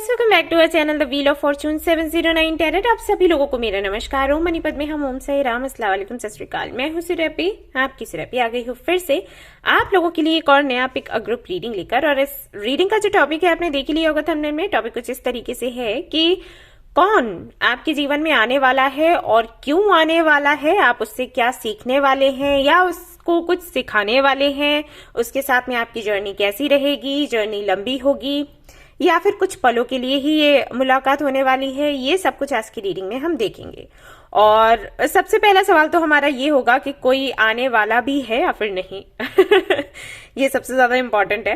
Guys, welcome back to our channel the wheel of fortune 709 tarot. आप सभी लोगों को मेरा नमस्कार। ओम मणिपद में हम ओम साई राम, अस्सलाम वालेकुम, सत श्री अकाल। मैं हूं सिरपी, आपकी सिरपी आ गई हूं फिर से आप लोगों के लिए एक और नया पिक अ ग्रुप रीडिंग लेकर। और इस रीडिंग का जो टॉपिक है आपने देख लिया होगा थंबनेल में। टॉपिक कुछ इस तरीके से है कि कौन आपके जीवन में आने वाला है और क्यों आने वाला है, आप उससे क्या सीखने वाले हैं या उसको कुछ सिखाने वाले हैं, उसके साथ में आपकी जर्नी कैसी रहेगी, जर्नी लंबी होगी या फिर कुछ पलों के लिए ही ये मुलाकात होने वाली है। ये सब कुछ आज की रीडिंग में हम देखेंगे। और सबसे पहला सवाल तो हमारा ये होगा कि कोई आने वाला भी है या फिर नहीं। ये सबसे ज्यादा इंपॉर्टेंट है।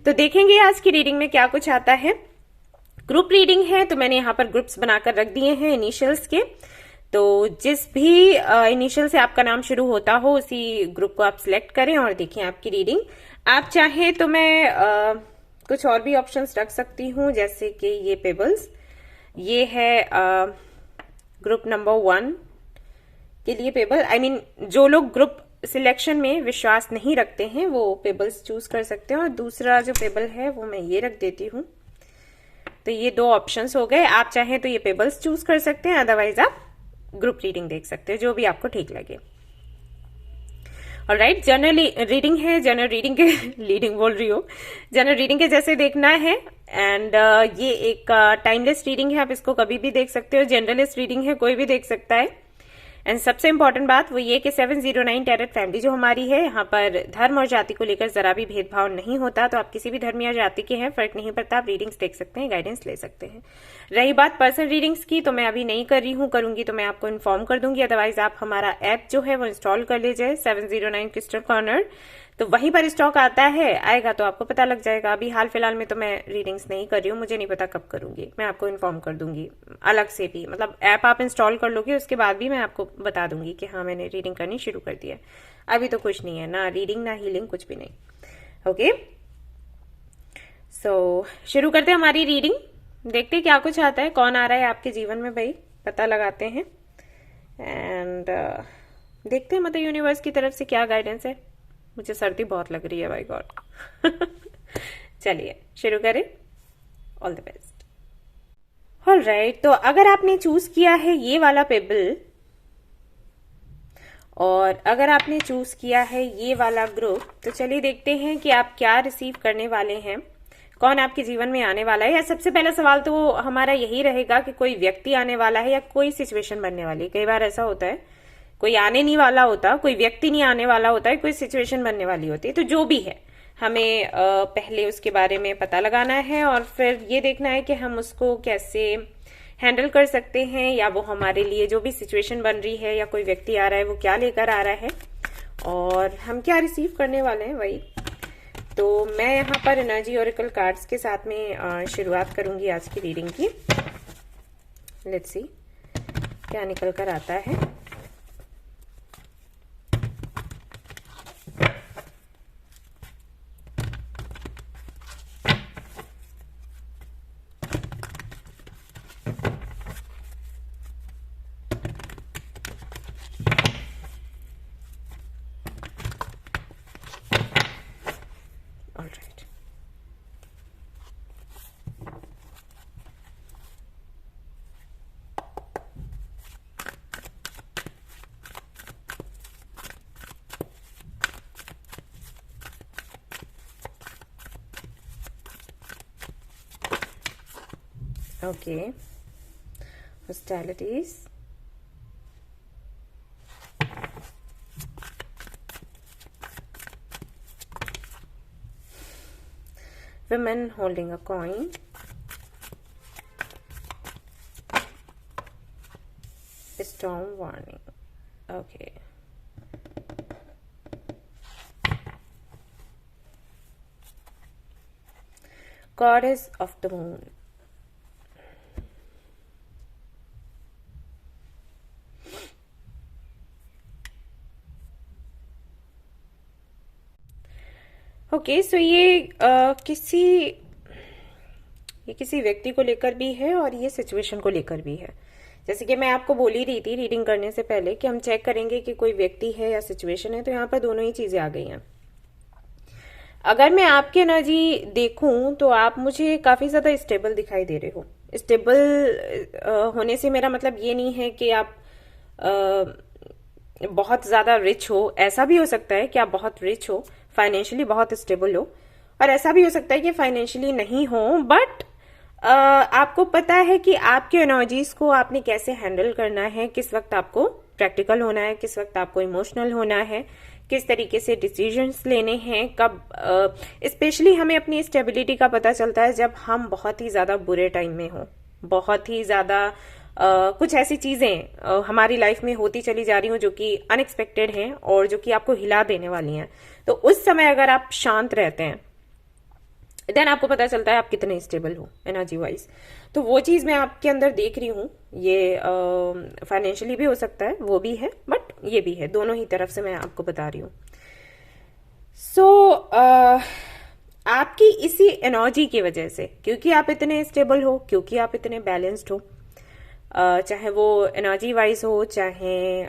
तो देखेंगे आज की रीडिंग में क्या कुछ आता है। ग्रुप रीडिंग है तो मैंने यहाँ पर ग्रुप्स बनाकर रख दिए हैं इनिशियल्स के। तो जिस भी इनिशियल से आपका नाम शुरू होता हो उसी ग्रुप को आप सिलेक्ट करें और देखें आपकी रीडिंग। आप चाहें तो मैं कुछ और भी ऑप्शंस रख सकती हूँ, जैसे कि ये पेबल्स, ये है ग्रुप नंबर 1 के लिए पेबल। आई मीन जो लोग ग्रुप सिलेक्शन में विश्वास नहीं रखते हैं वो पेबल्स चूज कर सकते हैं। और दूसरा जो पेबल है वो मैं ये रख देती हूँ। तो ये 2 ऑप्शंस हो गए। आप चाहें तो ये पेबल्स चूज कर सकते हैं, अदरवाइज आप ग्रुप रीडिंग देख सकते हैं, जो भी आपको ठीक लगे। ऑलराइट, जनरल रीडिंग है। जनरल रीडिंग के लीडिंग बोल रही हो, जनरल रीडिंग के जैसे देखना है। एंड ये एक टाइमलेस रीडिंग है, आप इसको कभी भी देख सकते हो। जनरलिस्ट रीडिंग है, कोई भी देख सकता है। एंड सबसे इंपॉर्टेंट बात वो ये कि 709 टैरेट फैमिली जो हमारी है, यहाँ पर धर्म और जाति को लेकर जरा भी भेदभाव नहीं होता। तो आप किसी भी धर्म या जाति के हैं, फर्क नहीं पड़ता, आप रीडिंग्स देख सकते हैं, गाइडेंस ले सकते हैं। रही बात पर्सनल रीडिंग्स की, तो मैं अभी नहीं कर रही हूँ, करूंगी तो मैं आपको इन्फॉर्म कर दूंगी। अदरवाइज आप हमारा ऐप जो है वो इंस्टॉल कर लीजिए, 709 क्रिस्टल कॉर्नर। तो वहीं पर स्टॉक आता है, आएगा तो आपको पता लग जाएगा। अभी हाल फिलहाल में तो मैं रीडिंग्स नहीं कर रही हूँ, मुझे नहीं पता कब करूंगी, मैं आपको इन्फॉर्म कर दूंगी अलग से भी। मतलब ऐप आप इंस्टॉल कर लोगे उसके बाद भी मैं आपको बता दूंगी कि हाँ मैंने रीडिंग करनी शुरू कर दी है। अभी तो कुछ नहीं है, ना रीडिंग ना हीलिंग, कुछ भी नहीं। ओके, सो शुरू करते हैं हमारी रीडिंग। देखते हैं क्या कुछ आता है, कौन आ रहा है आपके जीवन में, भाई पता लगाते हैं। एंड देखते हैं मदर यूनिवर्स की तरफ से क्या गाइडेंस है। मुझे सर्दी बहुत लग रही है, बाय गॉड। चलिए शुरू करें। All the best. ऑलराइट, तो अगर आपने चूज किया है ये वाला पेबल और अगर आपने चूज किया है ये वाला ग्रुप, तो चलिए देखते हैं कि आप क्या रिसीव करने वाले हैं, कौन आपके जीवन में आने वाला है। या सबसे पहला सवाल तो हमारा यही रहेगा कि कोई व्यक्ति आने वाला है या कोई सिचुएशन बनने वाली है। कई बार ऐसा होता है कोई आने नहीं वाला होता, कोई व्यक्ति नहीं आने वाला होता है, कोई सिचुएशन बनने वाली होती है। तो जो भी है हमें पहले उसके बारे में पता लगाना है और फिर ये देखना है कि हम उसको कैसे हैंडल कर सकते हैं, या वो हमारे लिए जो भी सिचुएशन बन रही है या कोई व्यक्ति आ रहा है वो क्या लेकर आ रहा है और हम क्या रिसीव करने वाले हैं वही। तो मैं यहाँ पर एनर्जी ओरेकल कार्ड्स के साथ में शुरुआत करूंगी आज की रीडिंग की। लेट्स सी क्या निकल कर आता है। Okay, hostilities, women holding a coin, storm warning. Okay, goddess of the moon. Okay, so ये किसी व्यक्ति को लेकर भी है और ये सिचुएशन को लेकर भी है। जैसे कि मैं आपको बोल ही रही थी रीडिंग करने से पहले कि हम चेक करेंगे कि कोई व्यक्ति है या सिचुएशन है, तो यहाँ पर दोनों ही चीजें आ गई हैं। अगर मैं आपकी एनर्जी देखूं तो आप मुझे काफी ज्यादा स्टेबल दिखाई दे रहे हो। स्टेबल होने से मेरा मतलब ये नहीं है कि आप बहुत ज्यादा रिच हो। ऐसा भी हो सकता है कि आप बहुत रिच हो, फाइनेंशियली बहुत स्टेबल हो, और ऐसा भी हो सकता है कि फाइनेंशियली नहीं हो, बट आपको पता है कि आपके एनर्जीज को आपने कैसे हैंडल करना है, किस वक्त आपको प्रैक्टिकल होना है, किस वक्त आपको इमोशनल होना है, किस तरीके से डिसीजंस लेने हैं, कब। स्पेशली हमें अपनी स्टेबिलिटी का पता चलता है जब हम बहुत ही ज्यादा बुरे टाइम में हो, बहुत ही ज्यादा कुछ ऐसी चीजें हमारी लाइफ में होती चली जा रही हो जो कि अनएक्सपेक्टेड हैं और जो कि आपको हिला देने वाली हैं। तो उस समय अगर आप शांत रहते हैं, देन आपको पता चलता है आप कितने स्टेबल हो एनर्जी वाइज। तो वो चीज मैं आपके अंदर देख रही हूँ। ये फाइनेंशियली भी हो सकता है, वो भी है, बट ये भी है, दोनों ही तरफ से मैं आपको बता रही हूँ। सो आपकी इसी एनर्जी की वजह से, क्योंकि आप इतने स्टेबल हो, क्योंकि आप इतने बैलेंस्ड हो, चाहे वो एनर्जी वाइज हो, चाहे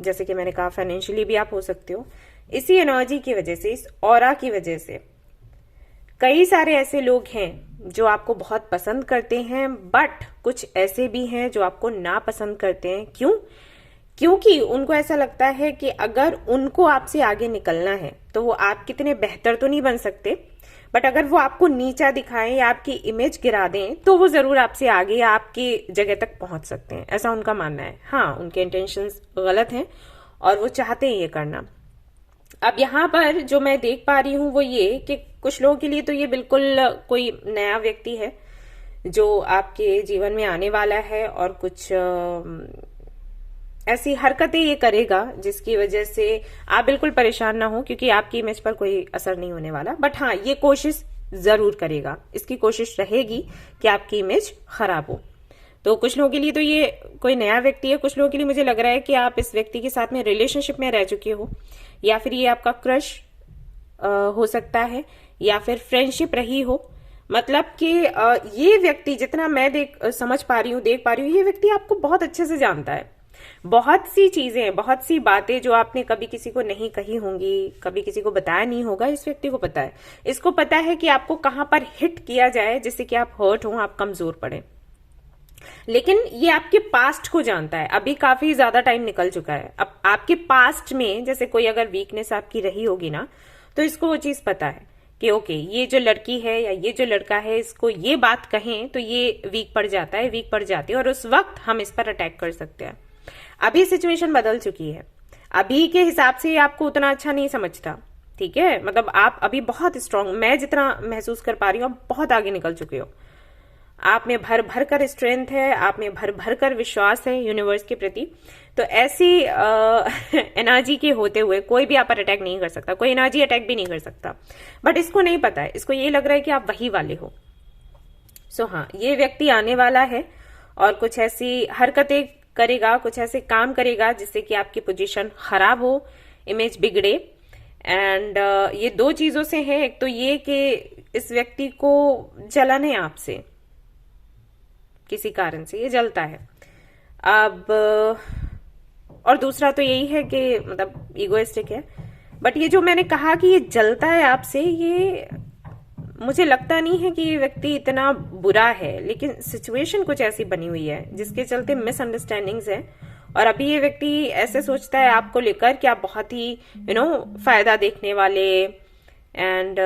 जैसे कि मैंने कहा फाइनेंशियली भी आप हो सकते हो, इसी एनर्जी की वजह से, इस ऑरा की वजह से कई सारे ऐसे लोग हैं जो आपको बहुत पसंद करते हैं, बट कुछ ऐसे भी हैं जो आपको ना पसंद करते हैं। क्यों? क्योंकि उनको ऐसा लगता है कि अगर उनको आपसे आगे निकलना है तो वो आप कितने बेहतर तो नहीं बन सकते, बट अगर वो आपको नीचा दिखाएं या आपकी इमेज गिरा दें तो वो जरूर आपसे आगे या आपकी जगह तक पहुंच सकते हैं, ऐसा उनका मानना है। हाँ, उनके इंटेंशंस गलत हैं और वो चाहते हैं ये करना। अब यहाँ पर जो मैं देख पा रही हूँ वो ये कि कुछ लोगों के लिए तो ये बिल्कुल कोई नया व्यक्ति है जो आपके जीवन में आने वाला है, और कुछ ऐसी हरकतें ये करेगा जिसकी वजह से आप बिल्कुल परेशान ना हो, क्योंकि आपकी इमेज पर कोई असर नहीं होने वाला। बट हाँ, ये कोशिश जरूर करेगा, इसकी कोशिश रहेगी कि आपकी इमेज खराब हो। तो कुछ लोगों के लिए तो ये कोई नया व्यक्ति है, कुछ लोगों के लिए मुझे लग रहा है कि आप इस व्यक्ति के साथ में रिलेशनशिप में रह चुके हो, या फिर ये आपका क्रश हो सकता है, या फिर फ्रेंडशिप रही हो। मतलब कि ये व्यक्ति, जितना मैं समझ पा रही हूँ, देख पा रही हूँ, ये व्यक्ति आपको बहुत अच्छे से जानता है। बहुत सी चीजें, बहुत सी बातें जो आपने कभी किसी को नहीं कही होंगी, कभी किसी को बताया नहीं होगा, इस व्यक्ति को पता है। इसको पता है कि आपको कहां पर हिट किया जाए जिससे कि आप हर्ट हो, आप कमजोर पड़े। लेकिन ये आपके पास्ट को जानता है। अभी काफी ज्यादा टाइम निकल चुका है। अब आपके पास्ट में जैसे कोई अगर वीकनेस आपकी रही होगी ना, तो इसको वो चीज पता है कि ओके, ये जो लड़की है या ये जो लड़का है, इसको ये बात कहें तो ये वीक पड़ जाता है, वीक पड़ जाती है, और उस वक्त हम इस पर अटैक कर सकते हैं। अभी सिचुएशन बदल चुकी है, अभी के हिसाब से आपको उतना अच्छा नहीं समझता, ठीक है। मतलब आप अभी बहुत स्ट्रांग, मैं जितना महसूस कर पा रही हूँ, आप बहुत आगे निकल चुके हो। आप में भर भर कर स्ट्रेंथ है, आप में भर भर कर विश्वास है यूनिवर्स के प्रति। तो ऐसी एनर्जी के होते हुए कोई भी आप पर अटैक नहीं कर सकता, कोई एनर्जी अटैक भी नहीं कर सकता। बट इसको नहीं पता है, इसको ये लग रहा है कि आप वही वाले हो। सो हाँ, ये व्यक्ति आने वाला है और कुछ ऐसी हरकतें करेगा, कुछ ऐसे काम करेगा जिससे कि आपकी पोजीशन खराब हो, इमेज बिगड़े। एंड ये दो चीजों से है, एक तो ये कि इस व्यक्ति को जलन है आपसे, किसी कारण से ये जलता है। अब और दूसरा तो यही है कि मतलब इगोइस्टिक है। बट ये जो मैंने कहा कि ये जलता है आपसे, ये मुझे लगता नहीं है कि ये व्यक्ति इतना बुरा है, लेकिन सिचुएशन कुछ ऐसी बनी हुई है जिसके चलते मिसअंडरस्टैंडिंग्स है। और अभी ये व्यक्ति ऐसे सोचता है आपको लेकर कि आप बहुत ही फायदा देखने वाले, एंड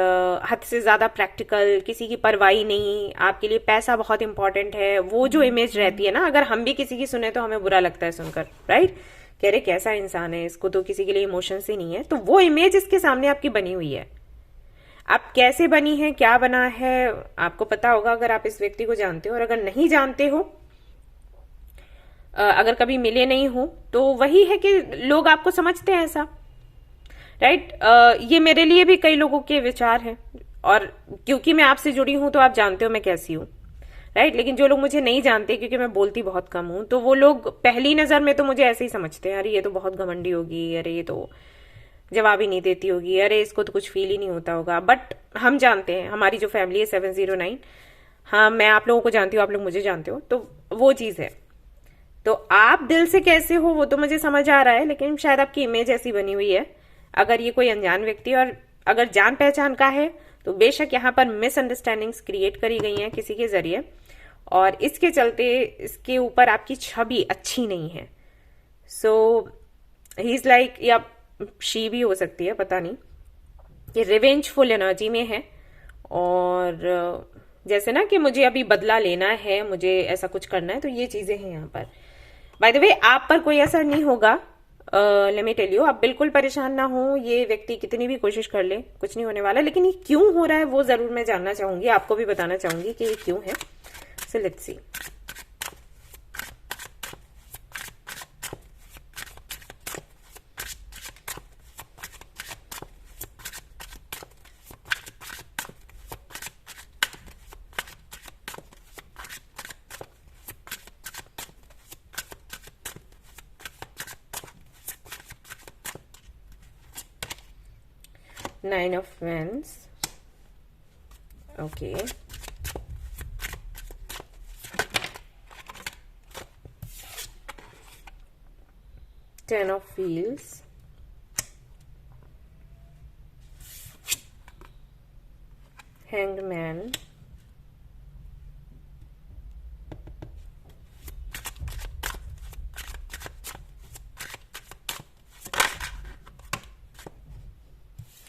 हद से ज्यादा प्रैक्टिकल, किसी की परवाही नहीं, आपके लिए पैसा बहुत इंपॉर्टेंट है। वो जो इमेज रहती है ना, अगर हम भी किसी की सुने तो हमें बुरा लगता है सुनकर, राइट, कह रहे कैसा इंसान है, इसको तो किसी के लिए इमोशंस ही नहीं है। तो वो इमेज इसके सामने आपकी बनी हुई है। अब कैसे बनी है, क्या बना है, आपको पता होगा अगर आप इस व्यक्ति को जानते हो। और अगर नहीं जानते हो, अगर कभी मिले नहीं हो, तो वही है कि लोग आपको समझते हैं ऐसा, राइट। ये मेरे लिए भी कई लोगों के विचार हैं, और क्योंकि मैं आपसे जुड़ी हूं तो आप जानते हो मैं कैसी हूं, राइट। लेकिन जो लोग मुझे नहीं जानते, क्योंकि मैं बोलती बहुत कम हूं, तो वो लोग पहली नजर में तो मुझे ऐसे ही समझते हैं, अरे ये तो बहुत घमंडी होगी, अरे ये तो जवाब ही नहीं देती होगी, अरे इसको तो कुछ फील ही नहीं होता होगा। बट हम जानते हैं, हमारी जो फैमिली है 709, हाँ, मैं आप लोगों को जानती हूँ, आप लोग मुझे जानते हो, तो वो चीज है। तो आप दिल से कैसे हो वो तो मुझे समझ आ रहा है, लेकिन शायद आपकी इमेज ऐसी बनी हुई है। अगर ये कोई अनजान व्यक्ति, और अगर जान पहचान का है तो बेशक यहाँ पर मिसअंडरस्टैंडिंग्स क्रिएट करी गई हैं किसी के जरिए, और इसके चलते इसके ऊपर आपकी छवि अच्छी नहीं है। सो ही इज लाइक, या शी भी हो सकती है, पता नहीं, ये रिवेंजफुल एनर्जी में है। और जैसे ना कि मुझे अभी बदला लेना है, मुझे ऐसा कुछ करना है, तो ये चीजें हैं यहाँ पर। बाय द वे, आप पर कोई असर नहीं होगा, लेट मी टेल यू, आप बिल्कुल परेशान ना हो। ये व्यक्ति कितनी भी कोशिश कर ले, कुछ नहीं होने वाला। लेकिन ये क्यों हो रहा है वो जरूर मैं जानना चाहूंगी, आपको भी बताना चाहूंगी कि ये क्यों है। So let's see. Nine of Wands. Okay. Ten of Wheels. Hanged Man.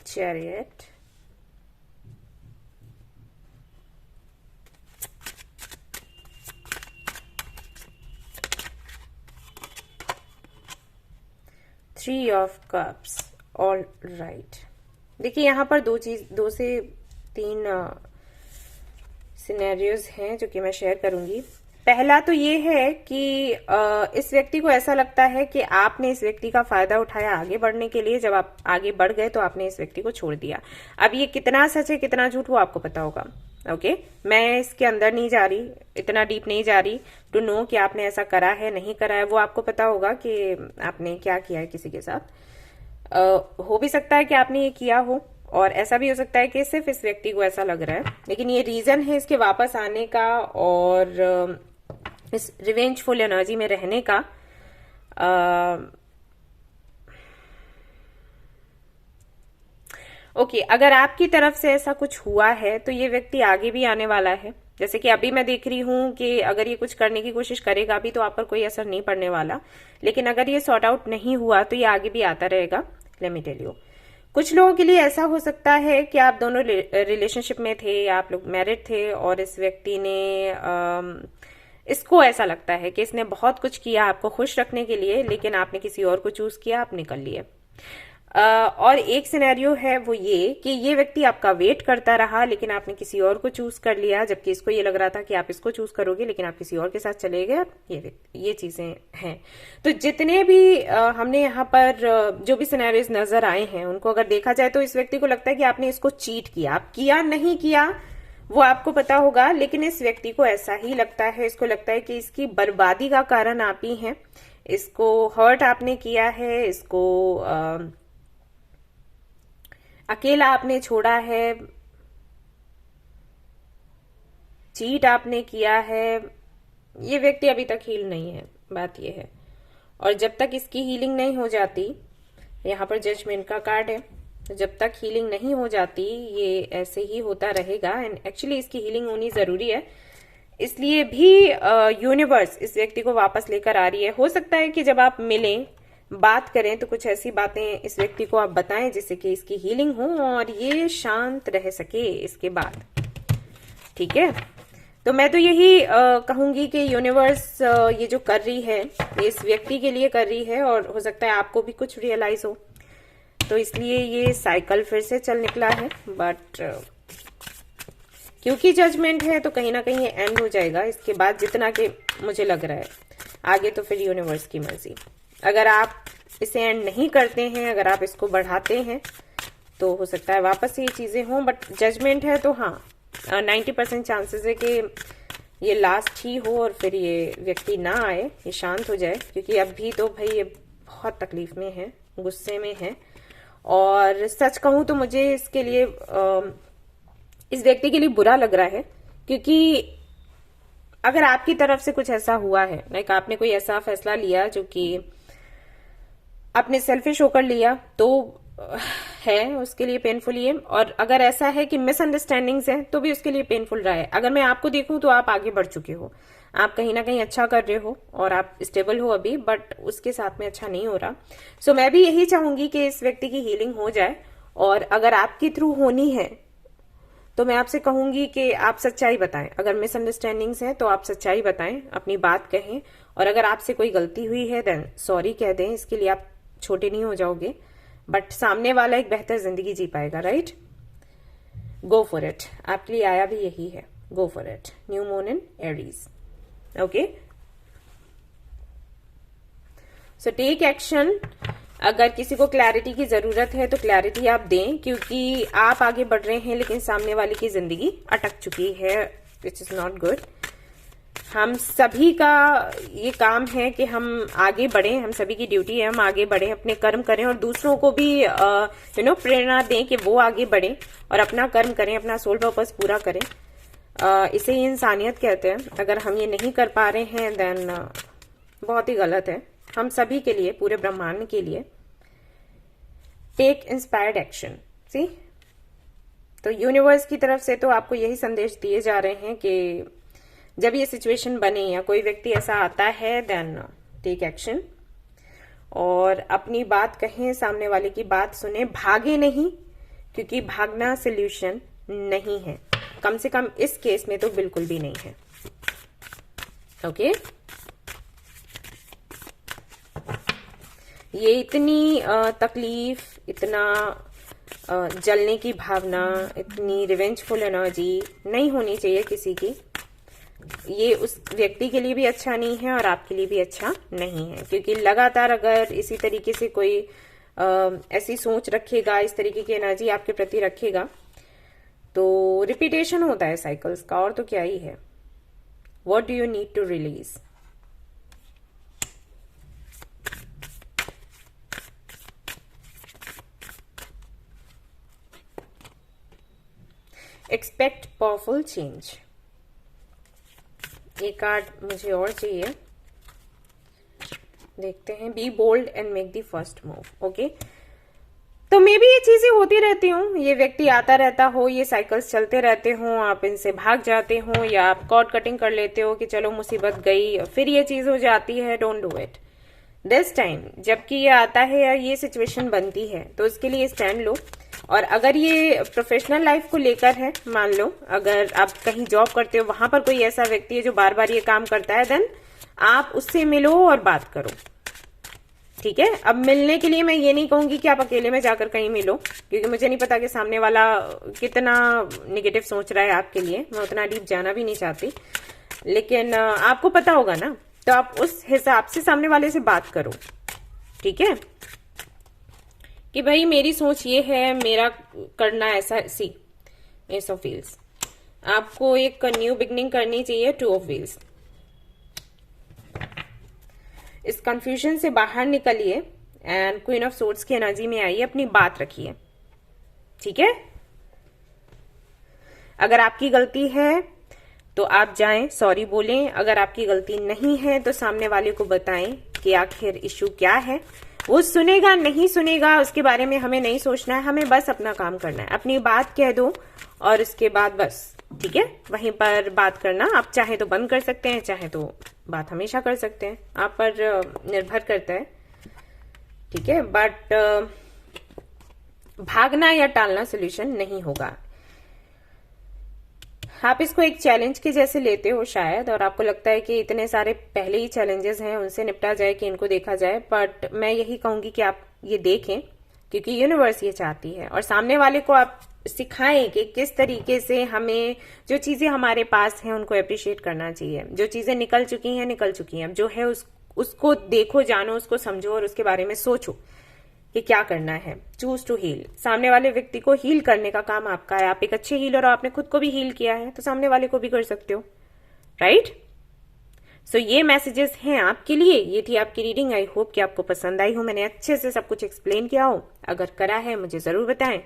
Chariot. Three of Cups. All right. देखिए यहाँ पर दो से तीन सिनेरियोज हैं जो कि मैं शेयर करूंगी। पहला तो ये है कि इस व्यक्ति को ऐसा लगता है कि आपने इस व्यक्ति का फायदा उठाया आगे बढ़ने के लिए। जब आप आगे बढ़ गए तो आपने इस व्यक्ति को छोड़ दिया। अब ये कितना सच है कितना झूठ वो आपको पता होगा। ओके, मैं इसके अंदर नहीं जा रही, इतना डीप नहीं जा रही टू नो कि आपने ऐसा करा है नहीं करा है। वो आपको पता होगा कि आपने क्या किया है किसी के साथ। हो भी सकता है कि आपने ये किया हो, और ऐसा भी हो सकता है कि सिर्फ इस व्यक्ति को ऐसा लग रहा है। लेकिन ये रीजन है इसके वापस आने का और इस रिवेंजफुल एनर्जी में रहने का। ओके, अगर आपकी तरफ से ऐसा कुछ हुआ है तो ये व्यक्ति आगे भी आने वाला है। जैसे कि अभी मैं देख रही हूं कि अगर ये कुछ करने की कोशिश करेगा भी तो आप पर कोई असर नहीं पड़ने वाला। लेकिन अगर ये सॉर्ट आउट नहीं हुआ तो ये आगे भी आता रहेगा। लेट मी टेल यू, कुछ लोगों के लिए ऐसा हो सकता है कि आप दोनों रिलेशनशिप में थे, आप लोग मैरिड थे, और इस व्यक्ति ने इसको ऐसा लगता है कि इसने बहुत कुछ किया आपको खुश रखने के लिए, लेकिन आपने किसी और को चूज किया, आप निकल लिए। और एक सिनेरियो है वो ये कि ये व्यक्ति आपका वेट करता रहा लेकिन आपने किसी और को चूज कर लिया, जबकि इसको ये लग रहा था कि आप इसको चूज करोगे लेकिन आप किसी और के साथ चले गए। ये चीजें हैं। तो जितने भी हमने यहाँ पर जो भी सिनेरियोज नजर आए हैं उनको अगर देखा जाए तो इस व्यक्ति को लगता है कि आपने इसको चीट किया। आप किया नहीं किया वो आपको पता होगा, लेकिन इस व्यक्ति को ऐसा ही लगता है। इसको लगता है कि इसकी बर्बादी का कारण आप ही हैं, इसको हर्ट आपने किया है, इसको अकेला आपने छोड़ा है, चीट आपने किया है। ये व्यक्ति अभी तक हील नहीं है, बात ये है। और जब तक इसकी हीलिंग नहीं हो जाती, यहाँ पर जजमेंट का कार्ड है, तो जब तक हीलिंग नहीं हो जाती ये ऐसे ही होता रहेगा। एंड एक्चुअली इसकी हीलिंग होनी जरूरी है, इसलिए भी यूनिवर्स इस व्यक्ति को वापस लेकर आ रही है। हो सकता है कि जब आप मिलें बात करें तो कुछ ऐसी बातें इस व्यक्ति को आप बताएं जिससे कि इसकी हीलिंग हो और ये शांत रह सके इसके बाद। ठीक है, तो मैं तो यही कहूंगी कि यूनिवर्स ये जो कर रही है ये इस व्यक्ति के लिए कर रही है, और हो सकता है आपको भी कुछ रियलाइज हो, तो इसलिए ये साइकिल फिर से चल निकला है। बट क्योंकि जजमेंट है तो कहीं ना कहीं ये एंड हो जाएगा इसके बाद, जितना कि मुझे लग रहा है। आगे तो फिर यूनिवर्स की मर्जी। अगर आप इसे एंड नहीं करते हैं, अगर आप इसको बढ़ाते हैं तो हो सकता है वापस ये चीजें हों। बट जजमेंट है तो हाँ, 90% चांसेस है कि ये लास्ट ही हो और फिर ये व्यक्ति ना आए, ये शांत हो जाए। क्योंकि अभी तो भाई ये बहुत तकलीफ में है, गुस्से में है। और सच कहूं तो मुझे इसके लिए इस व्यक्ति के लिए बुरा लग रहा है, क्योंकि अगर आपकी तरफ से कुछ ऐसा हुआ है, लाइक आपने कोई ऐसा फैसला लिया जो कि आपने सेल्फिश होकर लिया, तो है उसके लिए पेनफुल ये, और अगर ऐसा है कि मिसअंडरस्टैंडिंग्स है तो भी उसके लिए पेनफुल रहा है। अगर मैं आपको देखूं तो आप आगे बढ़ चुके हो, आप कहीं ना कहीं अच्छा कर रहे हो और आप स्टेबल हो अभी, बट उसके साथ में अच्छा नहीं हो रहा। सो मैं भी यही चाहूंगी कि इस व्यक्ति की हीलिंग हो जाए, और अगर आपके थ्रू होनी है तो मैं आपसे कहूंगी कि आप सच्चाई बताएं। अगर मिसअंडरस्टैंडिंग्स हैं तो आप सच्चाई बताएं, अपनी बात कहें, और अगर आपसे कोई गलती हुई है देन सॉरी कह दें। इसके लिए आप छोटे नहीं हो जाओगे, बट सामने वाला एक बेहतर जिंदगी जी पाएगा, राइट? Go for it. आपके लिए आया भी यही है, go for it. New moon in Aries, okay? So take action. अगर किसी को क्लैरिटी की जरूरत है तो क्लैरिटी आप दें, क्योंकि आप आगे बढ़ रहे हैं लेकिन सामने वाले की जिंदगी अटक चुकी है, विच इज नॉट गुड। हम सभी का ये काम है कि हम आगे बढ़ें, हम सभी की ड्यूटी है हम आगे बढ़ें, अपने कर्म करें और दूसरों को भी प्रेरणा दें कि वो आगे बढ़ें और अपना कर्म करें, अपना सोल पर्पस पूरा करें। इसे ही इंसानियत कहते हैं। अगर हम ये नहीं कर पा रहे हैं देन बहुत ही गलत है। हम सभी के लिए, पूरे ब्रह्मांड के लिए टेक इंस्पायर्ड एक्शन। सी, तो यूनिवर्स की तरफ से तो आपको यही संदेश दिए जा रहे हैं कि जब ये सिचुएशन बने या कोई व्यक्ति ऐसा आता है देन टेक एक्शन, और अपनी बात कहें, सामने वाले की बात सुने, भागे नहीं, क्योंकि भागना सोल्यूशन नहीं है। कम से कम इस केस में तो बिल्कुल भी नहीं है, ओके? ये इतनी तकलीफ, इतना जलने की भावना, इतनी रिवेंजफुल एनर्जी नहीं होनी चाहिए किसी की। ये उस व्यक्ति के लिए भी अच्छा नहीं है और आपके लिए भी अच्छा नहीं है, क्योंकि लगातार अगर इसी तरीके से कोई ऐसी सोच रखेगा, इस तरीके की एनर्जी आपके प्रति रखेगा, तो रिपीटेशन होता है साइकिल्स का, और तो क्या ही है। What do you need to release? Expect powerful change. ये कार्ड मुझे और चाहिए, देखते हैं। Be bold and make the first move, okay? तो मे भी ये चीजें होती रहती हूँ, ये व्यक्ति आता रहता हो, ये साइकिल्स चलते रहते हो, आप इनसे भाग जाते हो या आप कॉर्ड कटिंग कर लेते हो कि चलो मुसीबत गई, फिर ये चीज हो जाती है। Don't do it this time. जबकि ये आता है या ये सिचुएशन बनती है तो इसके लिए स्टैंड लो। और अगर ये प्रोफेशनल लाइफ को लेकर है, मान लो अगर आप कहीं जॉब करते हो, वहां पर कोई ऐसा व्यक्ति है जो बार बार ये काम करता है, देन आप उससे मिलो और बात करो, ठीक है? अब मिलने के लिए मैं ये नहीं कहूंगी कि आप अकेले में जाकर कहीं मिलो, क्योंकि मुझे नहीं पता कि सामने वाला कितना निगेटिव सोच रहा है आपके लिए, मैं उतना डीप जाना भी नहीं चाहती, लेकिन आपको पता होगा ना, तो आप उस हिसाब से सामने वाले से बात करो, ठीक है? कि भाई मेरी सोच ये है, मेरा करना ऐसा। सी, एस ऑफ व्हील्स, आपको एक न्यू बिगनिंग करनी चाहिए। टू ऑफ व्हील्स, इस कंफ्यूजन से बाहर निकलिए एंड क्वीन ऑफ सोर्ड्स की एनर्जी में आइए, अपनी बात रखिए, ठीक है? अगर आपकी गलती है तो आप जाएं, सॉरी बोलें। अगर आपकी गलती नहीं है तो सामने वाले को बताएं कि आखिर इश्यू क्या है। वो सुनेगा नहीं सुनेगा उसके बारे में हमें नहीं सोचना है, हमें बस अपना काम करना है। अपनी बात कह दो और इसके बाद बस, ठीक है, वहीं पर बात करना। आप चाहे तो बंद कर सकते हैं, चाहे तो बात हमेशा कर सकते हैं, आप पर निर्भर करता है, ठीक है? बट भागना या टालना सोल्यूशन नहीं होगा। आप इसको एक चैलेंज के जैसे लेते हो शायद, और आपको लगता है कि इतने सारे पहले ही चैलेंजेस हैं, उनसे निपटा जाए, कि इनको देखा जाए। बट मैं यही कहूंगी कि आप ये देखें, क्योंकि यूनिवर्स ये चाहती है, और सामने वाले को आप सिखाएं कि किस तरीके से हमें जो चीजें हमारे पास हैं उनको अप्रिशिएट करना चाहिए। जो चीजें निकल चुकी हैं निकल चुकी हैं, अब जो है उसको देखो, जानो, उसको समझो और उसके बारे में सोचो कि क्या करना है। Choose to heal. सामने वाले व्यक्ति को हील करने का काम आपका है। आप एक अच्छे हीलर हो, आपने खुद को भी हील किया है, तो सामने वाले को भी कर सकते हो, राइट? सो ये मैसेजेस हैं आपके लिए। ये थी आपकी रीडिंग। आई होप कि आपको पसंद आई हो, मैंने अच्छे से सब कुछ एक्सप्लेन किया हो। अगर करा है मुझे जरूर बताएं।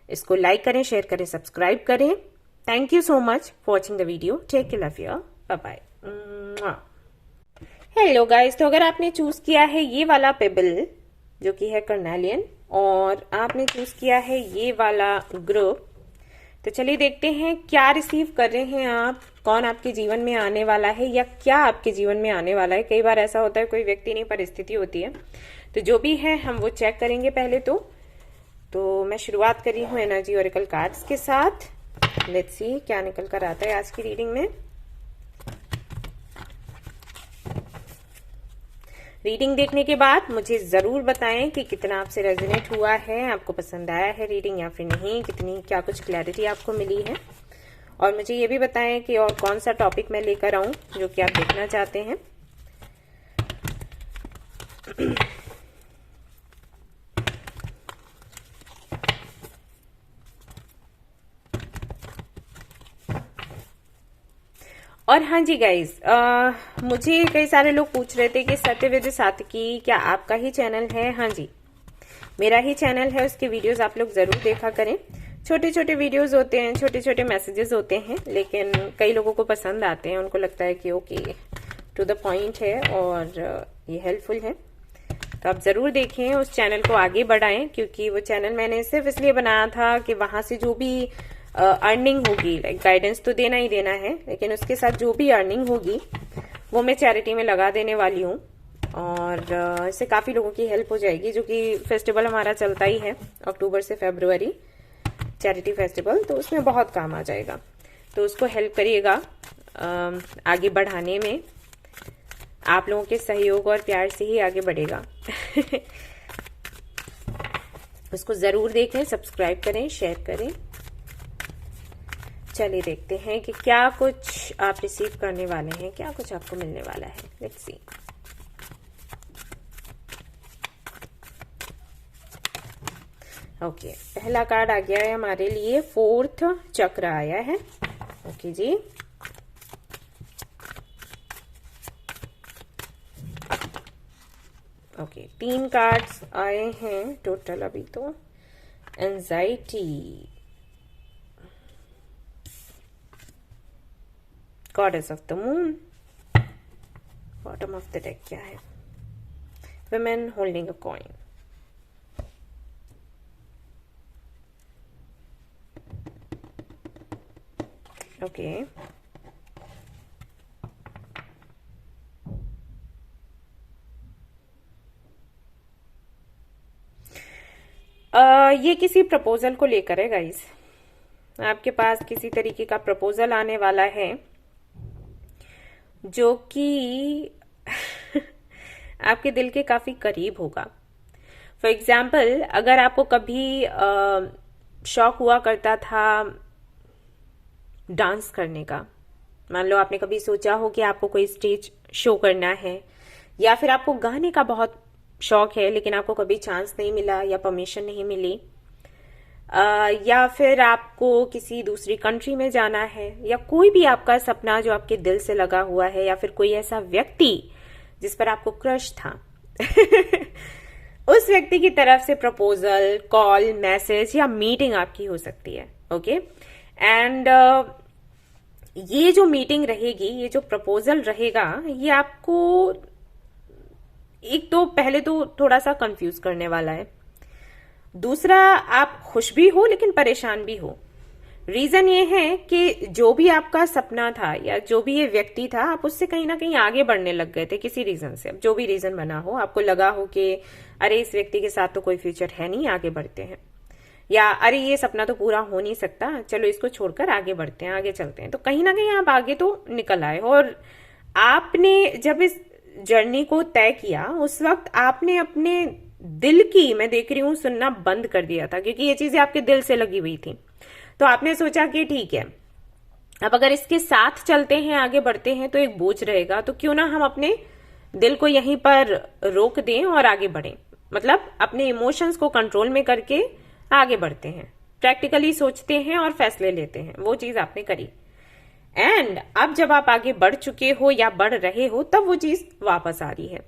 इसको लाइक करें, शेयर करें, सब्सक्राइब करें। Thank you so much for watching the video. Take care, love you, bye bye. Hello guys, तो अगर आपने चूज किया है ये वाला पेबल जो कि है कर्नेलियन, और आपने चूज किया है ये वाला ग्रुप। तो चलिए देखते हैं क्या रिसीव कर रहे हैं आप, कौन आपके जीवन में आने वाला है या क्या आपके जीवन में आने वाला है। कई बार ऐसा होता है कोई व्यक्ति नहीं परिस्थिति होती है। तो जो भी है हम वो चेक करेंगे पहले तो मैं शुरुआत करी हूँ एनर्जी ओरेकल कार्ड्स के साथ। लेट्स सी क्या निकल कर आता है आज की रीडिंग में। रीडिंग देखने के बाद मुझे जरूर बताएं कि कितना आपसे रेजोनेट हुआ है, आपको पसंद आया है रीडिंग या फिर नहीं, कितनी क्या कुछ क्लैरिटी आपको मिली है। और मुझे ये भी बताएं कि और कौन सा टॉपिक मैं लेकर आऊं जो कि आप देखना चाहते हैं। और हाँ जी गाइज, मुझे कई सारे लोग पूछ रहे थे कि सत्यवेद सात्विकी क्या आपका ही चैनल है। हाँ जी, मेरा ही चैनल है, उसके वीडियोस आप लोग जरूर देखा करें। छोटे छोटे वीडियोस होते हैं, छोटे छोटे मैसेजेस होते हैं, लेकिन कई लोगों को पसंद आते हैं। उनको लगता है कि ओके टू द पॉइंट है और ये हेल्पफुल है। तो आप जरूर देखें, उस चैनल को आगे बढ़ाएं, क्योंकि वो चैनल मैंने सिर्फ इसलिए बनाया था कि वहां से जो भी अर्निंग होगी, लाइक गाइडेंस तो देना ही देना है, लेकिन उसके साथ जो भी अर्निंग होगी वो मैं चैरिटी में लगा देने वाली हूँ। और इससे काफी लोगों की हेल्प हो जाएगी, जो कि फेस्टिवल हमारा चलता ही है अक्टूबर से फरवरी, चैरिटी फेस्टिवल, तो उसमें बहुत काम आ जाएगा। तो उसको हेल्प करिएगा आगे बढ़ाने में। आप लोगों के सहयोग और प्यार से ही आगे बढ़ेगा। उसको जरूर देखें, सब्सक्राइब करें, शेयर करें। चलिए देखते हैं कि क्या कुछ आप रिसीव करने वाले हैं, क्या कुछ आपको मिलने वाला है। Let's see. ओके, पहला कार्ड आ गया है हमारे लिए, फोर्थ चक्र आया है। ओके जी, ओके 3 कार्ड्स आए हैं टोटल अभी तो। Anxiety, goddess of the moon, bottom of the deck क्या है, women holding a coin. Okay, ये किसी प्रपोजल को लेकर है गाइस। आपके पास किसी तरीके का प्रपोजल आने वाला है जो कि आपके दिल के काफी करीब होगा। फॉर एग्जाम्पल, अगर आपको कभी शौक हुआ करता था डांस करने का, मान लो आपने कभी सोचा हो कि आपको कोई स्टेज शो करना है, या फिर आपको गाने का बहुत शौक है लेकिन आपको कभी चांस नहीं मिला या परमिशन नहीं मिली, या फिर आपको किसी दूसरी कंट्री में जाना है, या कोई भी आपका सपना जो आपके दिल से लगा हुआ है, या फिर कोई ऐसा व्यक्ति जिस पर आपको क्रश था उस व्यक्ति की तरफ से प्रपोजल, कॉल, मैसेज या मीटिंग आपकी हो सकती है। ओके, एंड ये जो मीटिंग रहेगी, ये जो प्रपोजल रहेगा, ये आपको एक तो पहले तो थोड़ा सा कंफ्यूज करने वाला है, दूसरा आप खुश भी हो लेकिन परेशान भी हो। रीजन ये है कि जो भी आपका सपना था या जो भी ये व्यक्ति था, आप उससे कहीं ना कहीं आगे बढ़ने लग गए थे किसी रीजन से। अब जो भी रीजन बना हो, आपको लगा हो कि अरे इस व्यक्ति के साथ तो कोई फ्यूचर है नहीं, आगे बढ़ते हैं, या अरे ये सपना तो पूरा हो नहीं सकता, चलो इसको छोड़कर आगे बढ़ते हैं, आगे चलते हैं। तो कहीं ना कहीं आप आगे तो निकल आए। और आपने जब इस जर्नी को तय किया, उस वक्त आपने अपने दिल की, मैं देख रही हूं, सुनना बंद कर दिया था, क्योंकि ये चीजें आपके दिल से लगी हुई थी। तो आपने सोचा कि ठीक है, अब अगर इसके साथ चलते हैं, आगे बढ़ते हैं, तो एक बोझ रहेगा, तो क्यों ना हम अपने दिल को यहीं पर रोक दें और आगे बढ़ें। मतलब अपने इमोशंस को कंट्रोल में करके आगे बढ़ते हैं, प्रैक्टिकली सोचते हैं और फैसले लेते हैं। वो चीज आपने करी, एंड अब जब आप आगे बढ़ चुके हो या बढ़ रहे हो, तब वो चीज वापस आ रही है।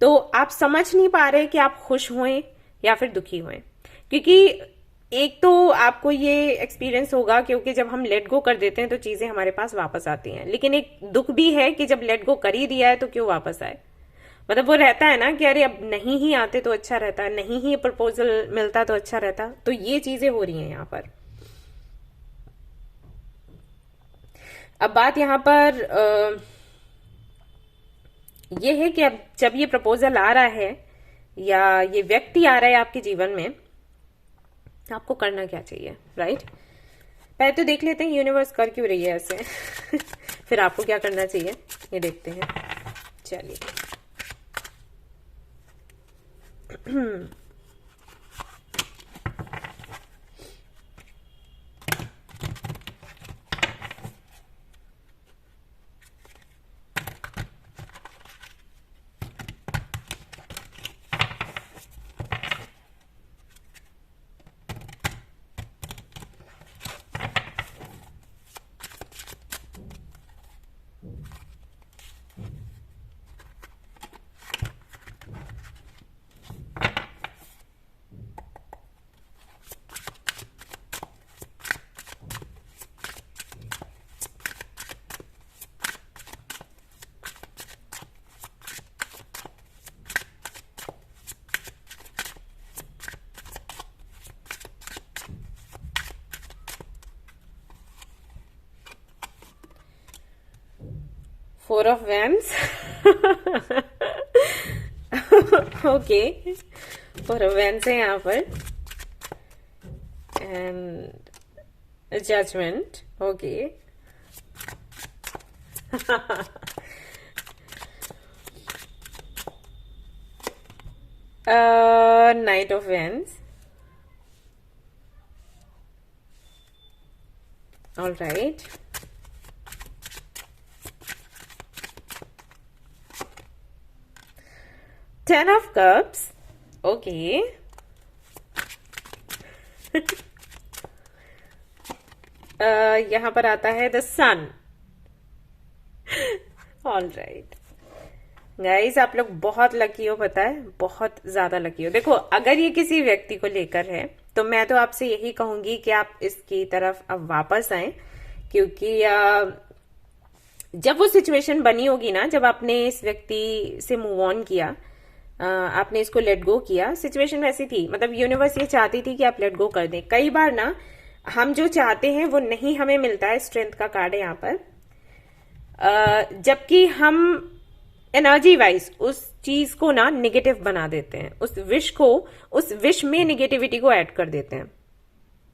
तो आप समझ नहीं पा रहे कि आप खुश हुए या फिर दुखी हुए, क्योंकि एक तो आपको ये एक्सपीरियंस होगा, क्योंकि जब हम लेट गो कर देते हैं तो चीजें हमारे पास वापस आती हैं, लेकिन एक दुख भी है कि जब लेट गो कर ही दिया है तो क्यों वापस आए। मतलब वो रहता है ना कि अरे अब नहीं ही आते तो अच्छा रहता, नहीं ही प्रपोजल मिलता तो अच्छा रहता। तो ये चीजें हो रही हैं यहाँ पर। अब बात यहाँ पर ये है कि अब जब ये प्रपोजल आ रहा है या ये व्यक्ति आ रहा है आपके जीवन में, आपको करना क्या चाहिए, राइट? पहले तो देख लेते हैं यूनिवर्स कर क्यों रही है ऐसे फिर आपको क्या करना चाहिए ये देखते हैं। चलिए four of wands okay, four of wands है यहाँ पर and judgement. Okay knight of wands. All right, ten of cups. Okay यहां पर आता है the sun. All right guys, आप लोग बहुत लकी हो, पता है, बहुत ज्यादा लकी हो। देखो, अगर ये किसी व्यक्ति को लेकर है तो मैं तो आपसे यही कहूंगी कि आप इसकी तरफ अब वापस आए, क्योंकि जब वो सिचुएशन बनी होगी ना, जब आपने इस व्यक्ति से मूव ऑन किया, आपने इसको लेट गो किया, सिचुएशन वैसी थी, मतलब यूनिवर्स ये चाहती थी कि आप लेट गो कर दें। कई बार ना हम जो चाहते हैं वो नहीं हमें मिलता है, स्ट्रेंथ का कार्ड है यहाँ पर, जबकि हम एनर्जी वाइज उस चीज को ना निगेटिव बना देते हैं, उस विश में निगेटिविटी को ऐड कर देते हैं।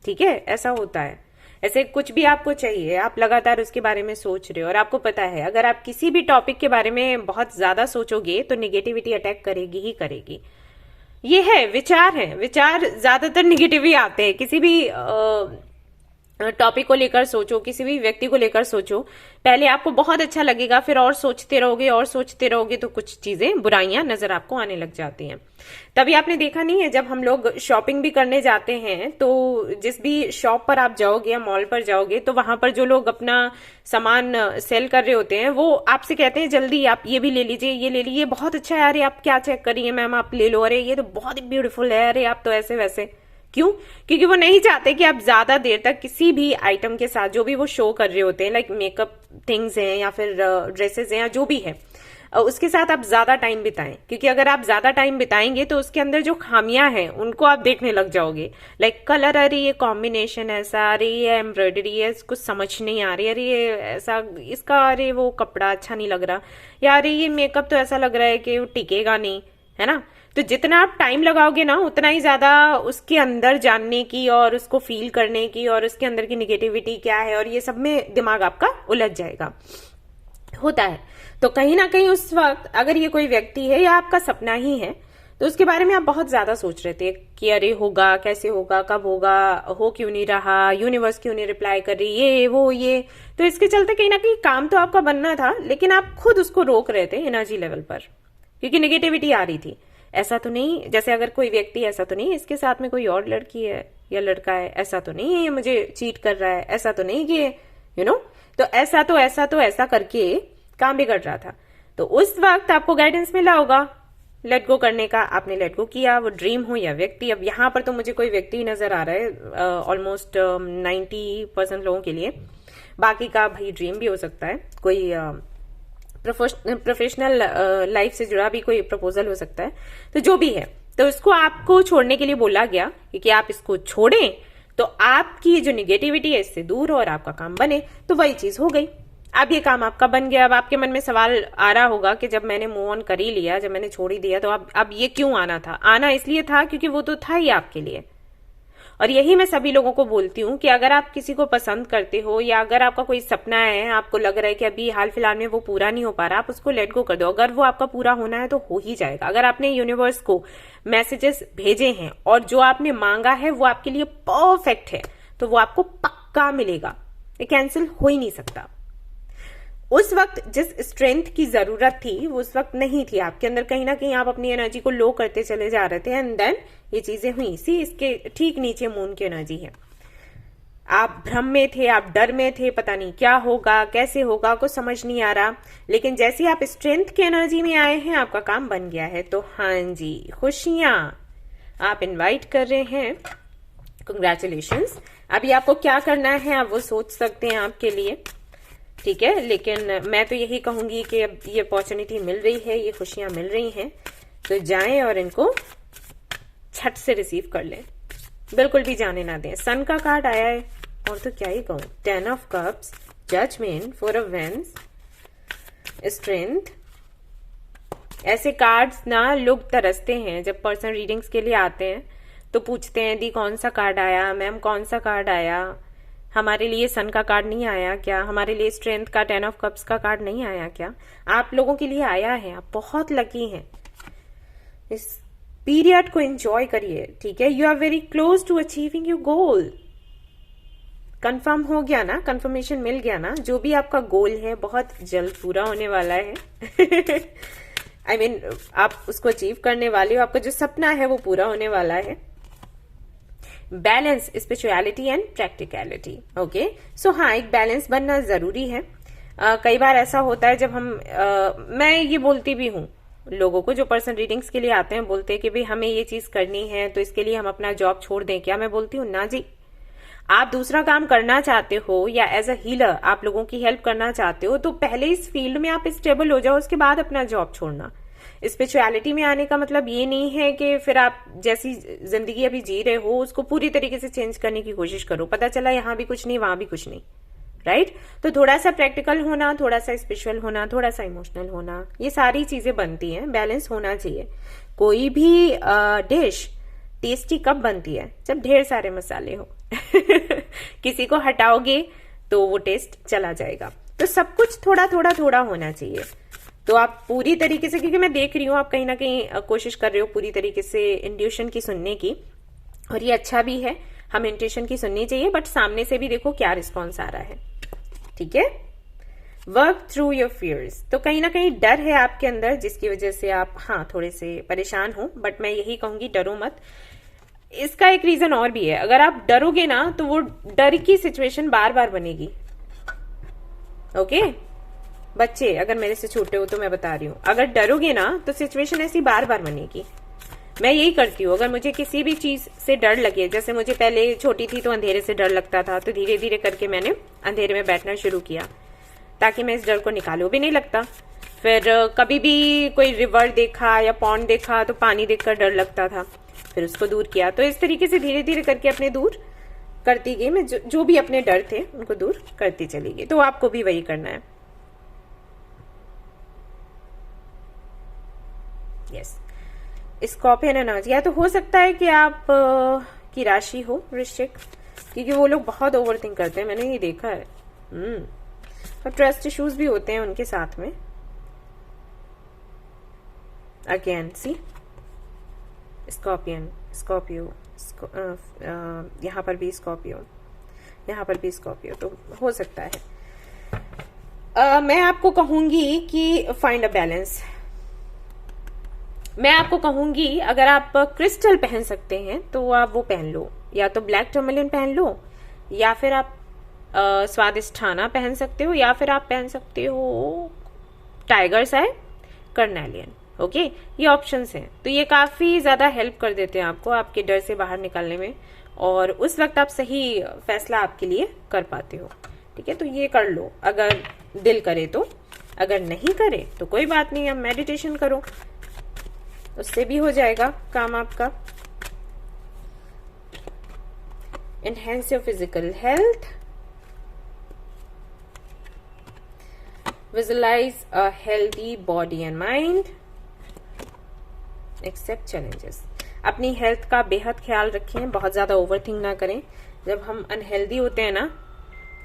ठीक है, ऐसा होता है। ऐसे कुछ भी आपको चाहिए, आप लगातार उसके बारे में सोच रहे हो, और आपको पता है अगर आप किसी भी टॉपिक के बारे में बहुत ज्यादा सोचोगे तो निगेटिविटी अटैक करेगी ही करेगी। ये है, विचार ज्यादातर निगेटिव ही आते हैं। किसी भी टॉपिक को लेकर सोचो, किसी भी व्यक्ति को लेकर सोचो, पहले आपको बहुत अच्छा लगेगा, फिर और सोचते रहोगे तो कुछ चीजें, बुराइयां नजर आपको आने लग जाती हैं। तभी आपने देखा नहीं है, जब हम लोग शॉपिंग भी करने जाते हैं तो जिस भी शॉप पर आप जाओगे या मॉल पर जाओगे तो वहां पर जो लोग अपना सामान सेल कर रहे होते हैं वो आपसे कहते हैं जल्दी आप ये भी ले लीजिए, ये ले लीजिए, बहुत अच्छा है, अरे आप क्या चेक करिए मैम, आप ले लो, अरे ये तो बहुत ही ब्यूटीफुल है, अरे आप तो ऐसे वैसे। क्यों? क्योंकि वो नहीं चाहते कि आप ज्यादा देर तक किसी भी आइटम के साथ, जो भी वो शो कर रहे होते हैं, लाइक मेकअप थिंग्स हैं या फिर ड्रेसेस हैं या जो भी है, उसके साथ आप ज्यादा टाइम बिताएं। क्योंकि अगर आप ज्यादा टाइम बिताएंगे तो उसके अंदर जो खामियां हैं उनको आप देखने लग जाओगे। लाइक कलर, अरे ये कॉम्बिनेशन ऐसा, अरे ये एम्ब्रॉयडरी है, कुछ समझ नहीं आ रही, अरे ये ऐसा, इसका अरे वो कपड़ा अच्छा नहीं लग रहा, या अरे ये मेकअप तो ऐसा लग रहा है कि वो टिकेगा नहीं, है ना। तो जितना आप टाइम लगाओगे ना, उतना ही ज्यादा उसके अंदर जानने की और उसको फील करने की और उसके अंदर की निगेटिविटी क्या है और ये सब में दिमाग आपका उलझ जाएगा, होता है। तो कहीं ना कहीं उस वक्त अगर ये कोई व्यक्ति है या आपका सपना ही है तो उसके बारे में आप बहुत ज्यादा सोच रहे थे कि अरे होगा, कैसे होगा, कब होगा, हो क्यों नहीं रहा, यूनिवर्स क्यों नहीं रिप्लाई कर रही, ये वो ये। तो इसके चलते कहीं ना कहीं काम तो आपका बनना था, लेकिन आप खुद उसको रोक रहे थे एनर्जी लेवल पर, क्योंकि निगेटिविटी आ रही थी। ऐसा तो नहीं, जैसे अगर कोई व्यक्ति, ऐसा तो नहीं इसके साथ में कोई और लड़की है या लड़का है, ऐसा तो नहीं है ये मुझे चीट कर रहा है, ऐसा तो नहीं कि तो ऐसा करके काम बिगड़ रहा था। तो उस वक्त आपको गाइडेंस मिला होगा लेट गो करने का, आपने लेट गो किया, वो ड्रीम हो या व्यक्ति। अब यहाँ पर तो मुझे कोई व्यक्ति नजर आ रहा है ऑलमोस्ट 90% लोगों के लिए, बाकी का भाई ड्रीम भी हो सकता है, कोई प्रोफेशनल लाइफ से जुड़ा भी कोई प्रपोजल हो सकता है, तो जो भी है, तो इसको आपको छोड़ने के लिए बोला गया कि आप इसको छोड़ें तो आपकी ये जो निगेटिविटी है इससे दूर हो और आपका काम बने। तो वही चीज हो गई, अब ये काम आपका बन गया। अब आपके मन में सवाल आ रहा होगा कि जब मैंने मूव ऑन कर ही लिया, जब मैंने छोड़ ही दिया, तो अब ये क्यों आना था? आना इसलिए था क्योंकि वो तो था ही आपके लिए। और यही मैं सभी लोगों को बोलती हूँ कि अगर आप किसी को पसंद करते हो या अगर आपका कोई सपना है, आपको लग रहा है कि अभी हाल फिलहाल में वो पूरा नहीं हो पा रहा, आप उसको लेट गो कर दो। अगर वो आपका पूरा होना है तो हो ही जाएगा। अगर आपने यूनिवर्स को मैसेजेस भेजे हैं और जो आपने मांगा है वो आपके लिए परफेक्ट है, तो वो आपको पक्का मिलेगा। ये कैंसिल हो ही नहीं सकता। उस वक्त जिस स्ट्रेंथ की जरूरत थी वो उस वक्त नहीं थी आपके अंदर, कहीं ना कहीं आप अपनी एनर्जी को लो करते चले जा रहे थे, एंड देन ये चीजें हुई। इसके ठीक नीचे मून की एनर्जी है। आप भ्रम में थे, आप डर में थे, पता नहीं क्या होगा, कैसे होगा, कुछ समझ नहीं आ रहा। लेकिन जैसे आप स्ट्रेंथ की एनर्जी में आए हैं, आपका काम बन गया है। तो हाँ जी, खुशियां आप इनवाइट कर रहे हैं, कंग्रेचुलेशंस। अभी आपको क्या करना है आप वो सोच सकते हैं आपके लिए, ठीक है। लेकिन मैं तो यही कहूंगी कि अब ये अपॉर्चुनिटी मिल रही है, ये खुशियां मिल रही हैं, तो जाएं और इनको छट से रिसीव कर लें, बिल्कुल भी जाने ना दें। सन का कार्ड आया है, और तो क्या ही कहूं, 10 of cups, judgement, 4 of wands, strength. ऐसे कार्ड्स ना लोग तरसते हैं जब पर्सनल रीडिंग्स के लिए आते हैं, तो पूछते हैं दी कौन सा कार्ड आया, मैम कौन सा कार्ड आया, हमारे लिए सन का कार्ड नहीं आया क्या, हमारे लिए स्ट्रेंथ का 10 ऑफ कप्स का कार्ड नहीं आया क्या? आप लोगों के लिए आया है, आप बहुत लकी हैं। इस पीरियड को एंजॉय करिए, ठीक है। You are very close to achieving your goal. Confirm हो गया ना, कंफर्मेशन मिल गया ना, जो भी आपका गोल है बहुत जल्द पूरा होने वाला है। I mean, आप उसको अचीव करने वाले हो, आपका जो सपना है वो पूरा होने वाला है। Balance, spirituality and practicality, okay. So हाँ, एक बैलेंस बनना जरूरी है। कई बार ऐसा होता है जब हम मैं ये बोलती भी हूँ लोगों को जो पर्सनल रीडिंग्स के लिए आते हैं, बोलते हैं कि भाई हमें ये चीज करनी है तो इसके लिए हम अपना जॉब छोड़ दें क्या? मैं बोलती हूँ ना जी, आप दूसरा काम करना चाहते हो या एज अ हीलर आप लोगों की हेल्प करना चाहते हो, तो पहले इस फील्ड में आप स्टेबल हो जाओ, उसके बाद अपना जॉब छोड़ना। स्पिरिचुअलिटी में आने का मतलब ये नहीं है कि फिर आप जैसी जिंदगी अभी जी रहे हो उसको पूरी तरीके से चेंज करने की कोशिश करो, पता चला यहां भी कुछ नहीं वहां भी कुछ नहीं, राइट? तो थोड़ा सा प्रैक्टिकल होना, थोड़ा सा स्पिरिचुअल होना, थोड़ा सा इमोशनल होना, ये सारी चीजें बनती हैं, बैलेंस होना चाहिए। कोई भी डिश टेस्टी कब बनती है? जब ढेर सारे मसाले हो। किसी को हटाओगे तो वो टेस्ट चला जाएगा। तो सब कुछ थोड़ा थोड़ा थोड़ा होना चाहिए। तो आप पूरी तरीके से, क्योंकि मैं देख रही हूँ आप कहीं ना कहीं कोशिश कर रहे हो पूरी तरीके से इंट्यूशन की सुनने की, और ये अच्छा भी है, हम इंट्यूशन की सुननी चाहिए, बट सामने से भी देखो क्या रिस्पॉन्स आ रहा है, ठीक है। वर्क थ्रू योर फियर्स, तो कहीं ना कहीं डर है आपके अंदर जिसकी वजह से आप थोड़े से परेशान हो, बट मैं यही कहूंगी डरो मत। इसका एक रीजन और भी है, अगर आप डरोगे ना तो वो डर की सिचुएशन बार बार बनेगी, ओके। बच्चे अगर मेरे से छोटे हो तो मैं बता रही हूं, अगर डरोगे ना तो सिचुएशन ऐसी बार बार बनेगी। मैं यही करती हूँ, अगर मुझे किसी भी चीज से डर लगे, जैसे मुझे पहले छोटी थी तो अंधेरे से डर लगता था, तो धीरे धीरे करके मैंने अंधेरे में बैठना शुरू किया ताकि मैं इस डर को निकालूं, भी नहीं लगता। फिर कभी भी कोई रिवर देखा या पॉन्ड देखा तो पानी देखकर डर लगता था, फिर उसको दूर किया। तो इस तरीके से धीरे धीरे करके अपने दूर करती गई मैं, जो भी अपने डर थे उनको दूर करती चली गई। तो आपको भी वही करना है। यस, स्कॉर्पियन एनर्जी, या तो हो सकता है कि आप की राशि हो वृश्चिक, क्योंकि वो लोग बहुत ओवर थिंक करते हैं, मैंने ये देखा है। और ट्रस्ट इश्यूज भी होते हैं उनके साथ में। अगेन सी स्कॉर्पियन, स्कॉर्पियो, यहाँ पर भी स्कॉर्पियो, यहाँ पर भी स्कॉर्पियो, तो हो सकता है। मैं आपको कहूंगी कि फाइंड अ बैलेंस। मैं आपको कहूंगी अगर आप क्रिस्टल पहन सकते हैं तो आप वो पहन लो, या तो ब्लैक टर्मलिन पहन लो, या फिर आप स्वादिष्ठाना पहन सकते हो, या फिर आप पहन सकते हो टाइगर्स आई कर्नेलियन, ओके। ये ऑप्शंस हैं, तो ये काफी ज्यादा हेल्प कर देते हैं आपको आपके डर से बाहर निकलने में, और उस वक्त आप सही फैसला आपके लिए कर पाते हो, ठीक है। तो ये कर लो अगर दिल करे तो। अगर नहीं करे तो कोई बात नहीं, आप मेडिटेशन करो, उससे भी हो जाएगा काम आपका। Enhance your physical health, visualize a healthy body and mind, accept challenges. अपनी हेल्थ का बेहद ख्याल रखें, बहुत ज्यादा ओवरथिंक ना करें। जब हम अनहेल्दी होते हैं ना,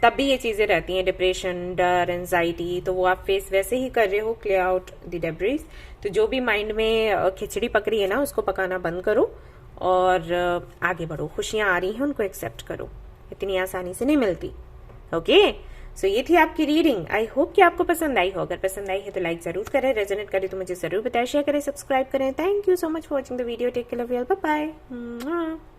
तब भी ये चीजें रहती हैं, डिप्रेशन, डर, एंजाइटी, तो वो आप फेस वैसे ही कर रहे हो, क्लियर आउट द डेब्रिस। तो जो भी माइंड में खिचड़ी पकड़ी है ना, उसको पकाना बंद करो और आगे बढ़ो। खुशियां आ रही हैं, उनको एक्सेप्ट करो, इतनी आसानी से नहीं मिलती। ओके, सो ये थी आपकी रीडिंग। आई होप कि आपको पसंद आई हो। अगर पसंद आई है तो लाइक जरूर करें, रेजोनेट करे तो मुझे जरूर बताएं, शेयर करें, सब्सक्राइब करें। Thank you so much for watching the video. Take care, love you all, bye bye.